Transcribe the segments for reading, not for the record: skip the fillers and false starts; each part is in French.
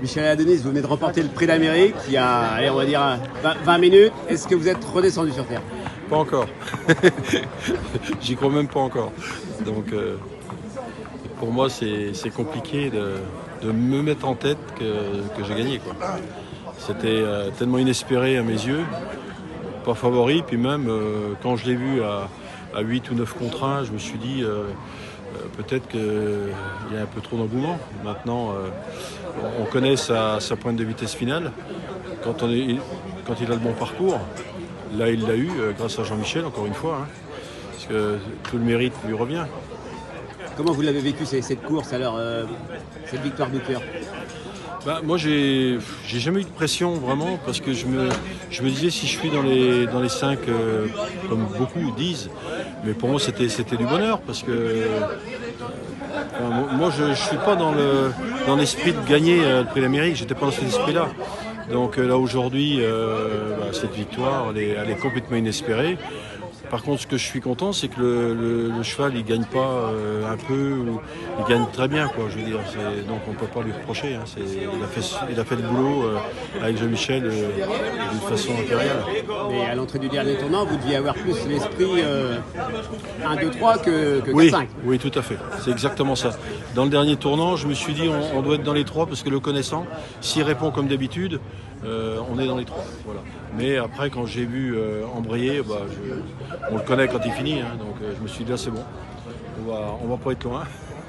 Michel Adonis, vous venez de remporter le prix d'Amérique il y a, allez, on va dire, 20 minutes. Est-ce que vous êtes redescendu sur Terre? Pas encore. J'y crois même pas encore. Donc pour moi c'est compliqué de me mettre en tête que j'ai gagné, quoi. C'était tellement inespéré à mes yeux, pas favori, puis même quand je l'ai vu à 8 ou 9 contre 1, je me suis dit peut-être qu'il y a un peu trop d'engouement. Maintenant, on connaît sa pointe de vitesse finale. Quand il a le bon parcours, là il l'a eu grâce à Jean-Michel, encore une fois, hein, parce que tout le mérite lui revient. Comment vous l'avez vécu cette course, alors, cette victoire du cœur? Bah, moi, j'ai jamais eu de pression vraiment, parce que je me disais, si je suis dans les 5, comme beaucoup disent, mais pour moi c'était du bonheur, parce que moi je ne suis pas dans l'esprit de gagner le prix d'Amérique, j'étais pas dans cet esprit-là. Donc là aujourd'hui, cette victoire elle est complètement inespérée. Par contre, ce que je suis content, c'est que le cheval, il gagne pas un peu, il gagne très bien, quoi. Je veux dire, donc on peut pas lui reprocher, hein. Il a fait le boulot avec Jean-Michel d'une façon impériale. Mais à l'entrée du dernier tournant, vous deviez avoir plus l'esprit 1, 2, 3 que 4, Oui, 5. oui, tout à fait. C'est exactement ça. Dans le dernier tournant, je me suis dit, on doit être dans les 3, parce que le connaissant, s'il répond comme d'habitude, on est dans les 3. Voilà. Mais après, quand j'ai vu embrayer, on le connaît quand il finit, hein, donc je me suis dit là c'est bon, on va pas être loin,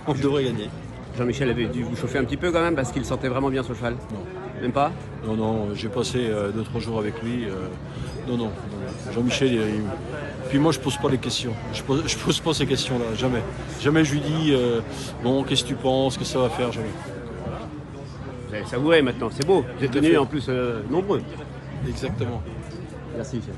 on devrait gagner. Jean-Michel avait dû vous chauffer un petit peu quand même parce qu'il sentait vraiment bien son cheval. Non, Même pas? non, j'ai passé 2-3 jours avec lui. Non. Jean-Michel, puis moi je pose pas les questions. Je pose pas ces questions-là, jamais. Jamais je lui dis bon, qu'est-ce que tu penses, que ça va faire, jamais. Vous avez savouré maintenant, c'est beau. Vous êtes venus en plus nombreux. Exactement. Merci Michel.